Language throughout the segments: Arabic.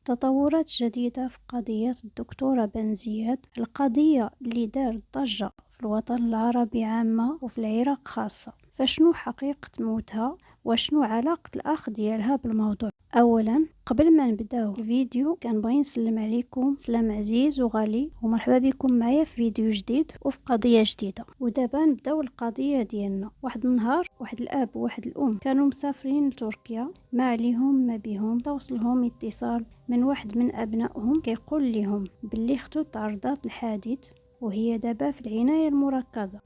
تطورات جديدة في قضية الدكتورة بنزياد، القضية اللي دارت ضجة في الوطن العربي عامة وفي العراق خاصة. فشنو حقيقة موتها وشنو علاقة الأخ ديالها بالموضوع؟ أولا، قبل ما نبداو الفيديو كان بغي نسلم عليكم سلام عزيز وغالي ومرحبا بكم معايا في فيديو جديد وفي قضية جديدة. ودابا نبداو القضية ديالنا. واحد النهار واحد الأب وواحد الأم كانوا مسافرين لتركيا، ما عليهم ما بيهم توصلهم اتصال من واحد من أبنائهم كيقول لهم باللي اختو تعرضات لحادث وهي دابا في العناية المركزة،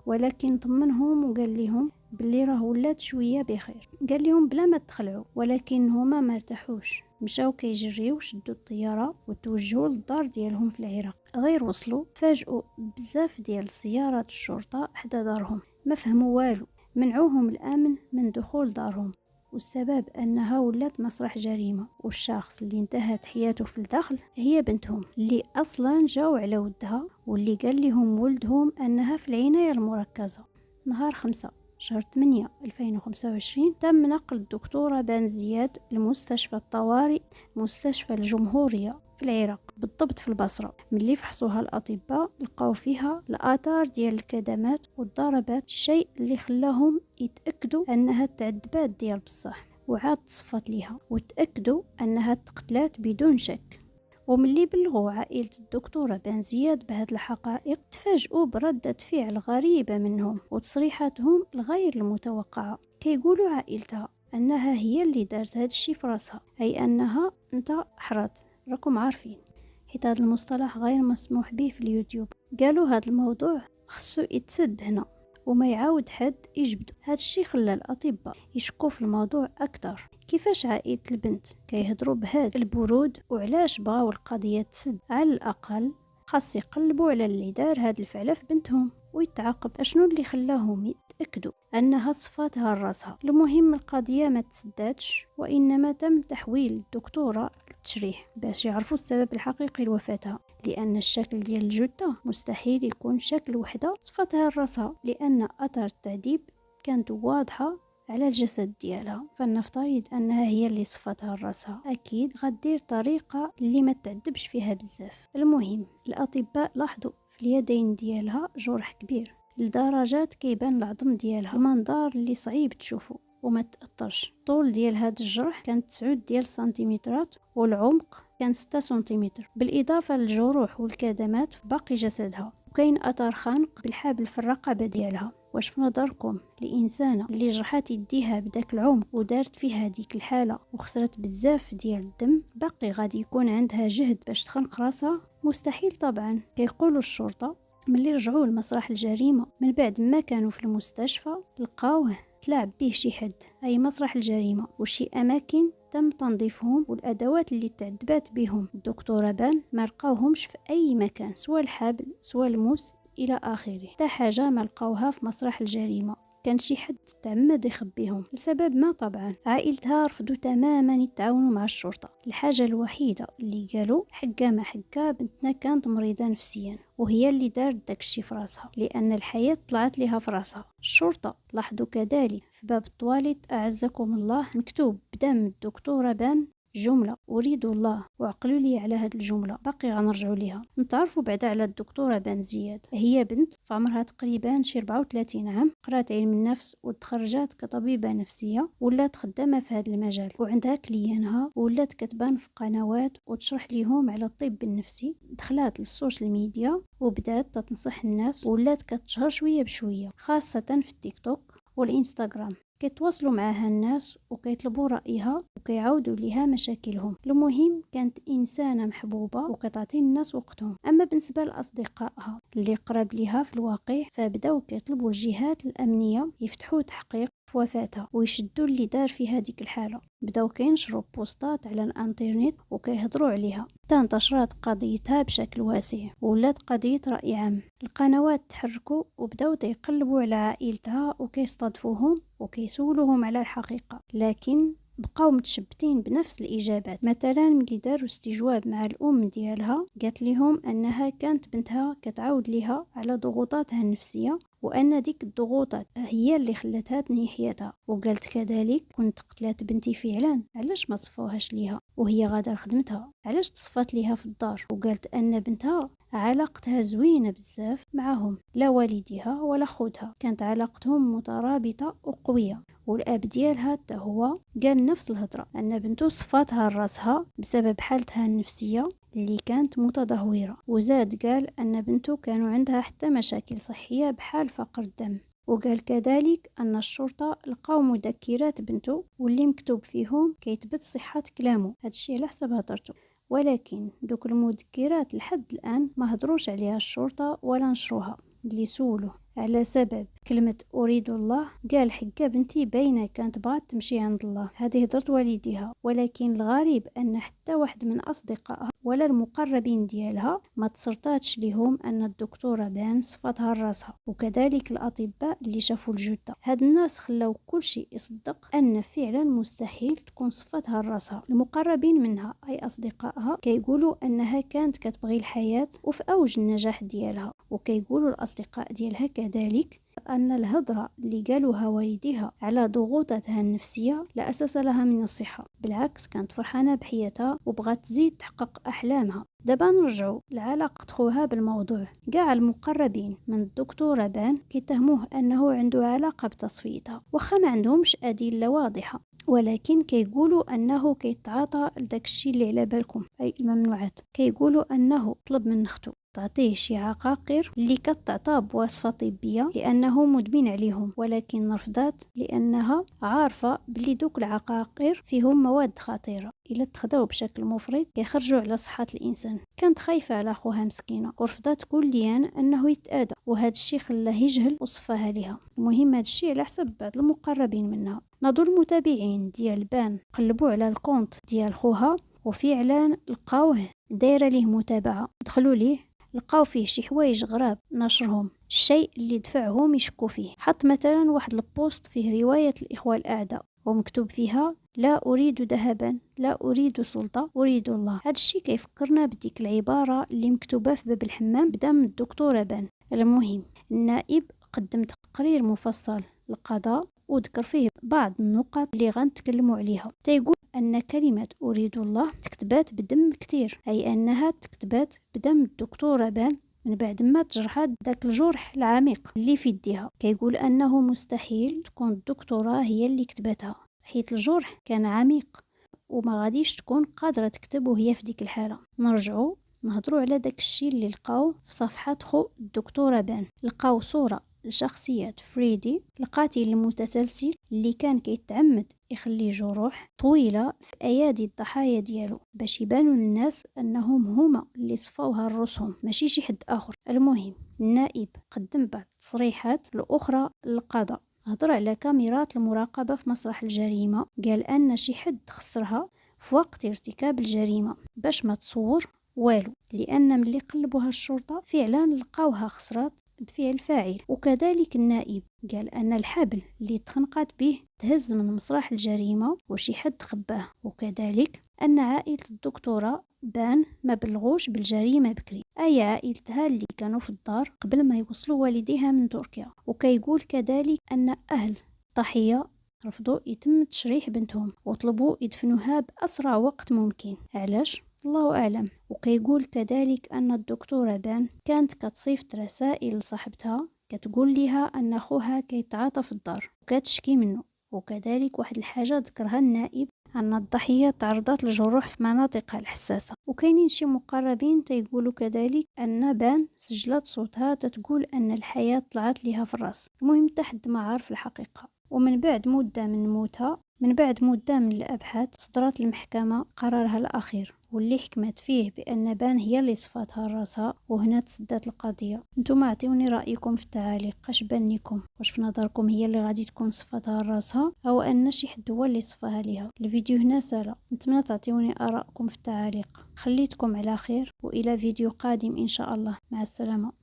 ولكن طمنهم وقال لهم باللي راه ولات شويه بخير. قال لهم بلا ما تخلعوا، ولكن هما ما ارتاحوش، مشاو كيجريو شدوا الطياره وتوجهوا للدار ديالهم في العراق. غير وصلوا فاجئوا بزاف ديال سيارات الشرطه حدا دارهم، ما فهموا والو، منعوهم الامن من دخول دارهم، والسبب انها ولات مسرح جريمه، والشخص اللي انتهت حياته في الداخل هي بنتهم اللي اصلا جاو على ودها، واللي قال لهم ولدهم انها في العنايه المركزه. نهار 5 شهر 8 2025 تم نقل الدكتورة بنزياد لمستشفى الطوارئ مستشفى الجمهورية في العراق، بالضبط في البصرة. ملي فحصوها الأطباء لقاو فيها الآثار ديال الكدمات والضربات، الشيء اللي خلاهم يتأكدوا أنها تعذبات ديال بصح، وعاد تصفت ليها وتأكدوا أنها تقتلات بدون شك. وملي بلغوا عائلة الدكتورة بنزياد بهاد الحقائق تفاجئوا بردة فعل غريبة منهم وتصريحاتهم الغير المتوقعة. كيقولوا عائلتها أنها هي اللي دارت هاد الشي في راسها، أي أنها انت حرات. راكم عارفين حيت هاد المصطلح غير مسموح به في اليوتيوب. قالوا هاد الموضوع خصو يتسد هنا وما يعاود حد يجبدو. هاد الشي خلى الأطباء يشكوا في الموضوع أكثر. كيفاش عائلة البنت كيهضروا بهذا البرود وعلاش بغاو القضية تسد؟ على الأقل خاص يقلبوا على اللي دار هاد الفعل في بنتهم ويتعاقب. اشنو اللي خلاهم يتأكدوا أنها صفاتها لراسها؟ المهم القضية ما تسداتش، وإنما تم تحويل الدكتورة للتشريح باش يعرفوا السبب الحقيقي لوفاتها، لأن الشكل ديال الجثة مستحيل يكون شكل وحدة صفتها لراسها، لأن أثر التعذيب كانت واضحة على الجسد ديالها، فلنفترض أنها هي اللي صفتها لراسها، أكيد غدير طريقة اللي ما تعذبش فيها بزاف. المهم الأطباء لاحظوا في اليدين ديالها جرح كبير لدرجات كيبان العظم ديالها، المنظار اللي صعيب تشوفه وما تأثرش. طول ديال هذا الجرح كانت 9 ديال السنتيمترات والعمق كان 6 سنتيمتر، بالإضافة للجروح والكدمات في باقي جسدها، وكاين أثر خنق بالحبل في الرقبة ديالها. واش في نظركم الإنسانة اللي جرحات يديها بداك العمق ودارت فيها هذيك الحالة وخسرت بزاف ديال الدم باقي غادي يكون عندها جهد باش تخنق راسها؟ مستحيل طبعا. كيقولوا الشرطة ملي رجعوا لمسرح الجريمة من بعد ما كانوا في المستشفى لقاوه تلاعب به شي حد، أي مسرح الجريمة، وشي أماكن تم تنظيفهم، والأدوات اللي تعذبات بهم الدكتورة بان ما لقاوهمش في أي مكان، سواء الحبل سواء الموس إلى آخره. حتى حاجة ما لقاوها في مسرح الجريمة. كان شي حد تعمد يخبيهم لسبب ما طبعا. عائلتها رفضوا تماما يتعاونوا مع الشرطة. الحاجة الوحيدة اللي قالوا حقا ما حقا بنتنا كانت مريضة نفسيا وهي اللي دارت داك الشي في راسها، لأن الحياة طلعت لها في راسها. الشرطة لاحظوا كذلك في باب الطواليت أعزكم الله مكتوب بدم الدكتورة بان جملة أريد الله، وعقلوا لي على هاد الجملة باقي غنرجعوا ليها. نتعرفوا بعدا على الدكتورة بنزياد، هي بنت في عمرها تقريبا شي 34 عام، قرات علم النفس وتخرجت كطبيبة نفسية، ولات خدامة في هذا المجال وعندها كليانها، ولات كتبان في قنوات وتشرح ليهم على الطب النفسي. دخلات للسوشيال ميديا وبدات تنصح الناس، ولات كتشهر شوية بشوية خاصة في التيك توك والإنستغرام. كيتواصلوا معها الناس وكيطلبوا رأيها وكيعاودوا ليها مشاكلهم. المهم كانت إنسانة محبوبة وكتعطي الناس وقتهم. أما بالنسبة لأصدقائها اللي قرب ليها في الواقع فبداو كيطلبوا الجهات الأمنية يفتحوا تحقيق في وفاتها ويشدوا اللي دار في هذيك الحالة. بداو كينشروا بوستات على الانترنت وكيهضروا عليها، حتى انتشرت قضيتها بشكل واسع ولات قضية رأي عام. القنوات تحركوا وبداو يقلبوا على عائلتها وكيستضيفوهم وكيسولوهم على الحقيقة، لكن بقاو متشبتين بنفس الاجابات. مثلا ملي داروا استجواب مع الام ديالها قالت لهم انها كانت بنتها كتعاود ليها على ضغوطاتها النفسيه، وان ديك الضغوطات هي اللي خلاتها تنهي حياتها. وقالت كذلك كنت قتلات بنتي فعلا، علاش ما صفوهاش ليها وهي غاده لخدمتها، علاش تصفات ليها في الدار. وقالت ان بنتها علاقتها زوينه بزاف معهم، لا والديها ولا خودها، كانت علاقتهم مترابطه وقويه. والاب ديالها حتى هو قال نفس الهضره، ان بنته صفاتها لراسها بسبب حالتها النفسيه اللي كانت متدهوره. وزاد قال ان بنته كانوا عندها حتى مشاكل صحيه بحال فقر الدم. وقال كذلك ان الشرطه لقاو مذكرات بنته واللي مكتوب فيهم كيثبت صحه كلامه، هادشي على حسب هضرته. ولكن دوك المذكرات لحد الان ما هضروش عليها الشرطه ولا نشروها. اللي سولوه على سبب كلمة أريد الله قال حكا بنتي باينة كانت بغات تمشي عند الله، هذه هضرت والديها. ولكن الغريب أن حتى واحد من أصدقائها ولا المقربين ديالها ما تصرتاتش ليهم أن الدكتورة بان صفتها لراسها، وكذلك الأطباء اللي شافوا الجثة. هاد الناس خلاو كل شيء يصدق أن فعلا مستحيل تكون صفتها لراسها. المقربين منها أي أصدقائها كيقولوا أنها كانت كتبغي الحياة وفي أوج النجاح ديالها، وكيقولوا الأصدقاء ديالها كذلك أن الهضرة اللي قالوها والديها على ضغوطاتها النفسية لا أساس لها من الصحة، بالعكس كانت فرحانة بحياتها وبغات تزيد تحقق أحلامها. دابا نرجعوا لعلاقة خوها بالموضوع. كاع المقربين من الدكتورة بان كيتهموه أنه عنده علاقة بتصفيتها، وخا ما عندهمش أدلة واضحة، ولكن كيقولوا أنه كيتعاطى لداك الشيء اللي على بالكم أي الممنوعات. كيقولوا أنه طلب من أختو تعطيه شي عقاقير اللي كتعطى بوصفة طبية لأنه مدمن عليهم، ولكن رفضات لأنها عارفة بلي دوك العقاقير فيهم مواد خطيرة إلا تخداو بشكل مفرط كيخرجوا على صحة الإنسان. كانت خايفة على خوها مسكينة ورفضات كليا أنه يتآدى، وهذا الشيء خلاه يجهل وصفاها لها. المهم هذا الشيء على حسب بعض المقربين منها. ناضوا المتابعين ديال بان قلبوا على الكونت ديال خوها وفعلا لقاوه دايره ليه متابعة. دخلوا ليه لقاو فيه شي حوايج غراب نشرهم، الشيء اللي دفعهم يشكوا فيه. حط مثلا واحد البوست فيه رواية الإخوة الأعداء ومكتوب فيها لا أريد ذهبا، لا أريد سلطة، أريد الله. هذا الشيء كيفكرنا بديك العبارة اللي مكتوبة في باب الحمام بدم الدكتورة بان. المهم النائب قدم تقرير مفصل للقضاء وذكر فيه بعض النقط اللي غنتكلموا عليها. تيقول أن كلمة أريد الله تكتبات بدم كتير، أي أنها تكتبات بدم الدكتورة بان من بعد ما تجرحت داك الجرح العميق اللي في يديها. كيقول أنه مستحيل تكون الدكتورة هي اللي كتبتها، حيث الجرح كان عميق وما غاديش تكون قادرة تكتب وهي في ديك الحالة. نرجعوا نهضروا على داك الشيء اللي لقاو في صفحة خو الدكتورة بان. لقاو صورة لشخصية فريدي القاتل المتسلسل اللي كان كيتعمد يخلي جروح طويلة في أيادي الضحايا ديالو باش يبانوا للناس أنهم هما اللي صفوها لرسهم ماشي شي حد آخر. المهم النائب قدم بعض التصريحات الأخرى للقضاء. هضر على كاميرات المراقبة في مسرح الجريمة، قال أن شي حد خسرها في وقت ارتكاب الجريمة باش ما تصور والو، لأن ملي قلبوها الشرطة فعلا لقاوها خسرات بفعل فاعل. وكذلك النائب قال أن الحبل اللي تخنقت به تهز من مسرح الجريمة وشي حد خباه، وكذلك أن عائلة الدكتورة بان ما بلغوش بالجريمة بكري، أي عائلتها اللي كانوا في الدار قبل ما يوصلوا والديها من تركيا. وكيقول كذلك أن أهل الضحية رفضوا يتم تشريح بنتهم وطلبوا يدفنوها بأسرع وقت ممكن. علاش؟ الله أعلم. وكيقول كذلك أن الدكتورة بان كانت كتصيفط رسائل لصاحبتها كتقول لها أن أخوها كيتعاطى في الدار وكتشكي منه. وكذلك واحد الحاجة ذكرها النائب أن الضحية تعرضت لجروح في مناطقها الحساسة. وكاينين شي مقربين تيقولوا كذلك أن بان سجلت صوتها تتقول أن الحياة طلعت لها في الراس. المهم تحد ما عارف الحقيقة. ومن بعد مدة من موتها، من بعد مدة من الأبحاث، صدرت المحكمة قرارها الأخير واللي حكمت فيه بأن بان هي اللي صفاتها راسها، وهنا تسدات القضية. نتوما عطيوني رأيكم في التعاليق، اش بان لكم؟ واش في نظركم هي اللي غادي تكون صفاتها راسها أو أن شي حد هو اللي صفاها ليها؟ الفيديو هنا سالا، نتمنى تعطيوني آراءكم في التعاليق. خليتكم على خير وإلى فيديو قادم إن شاء الله، مع السلامة.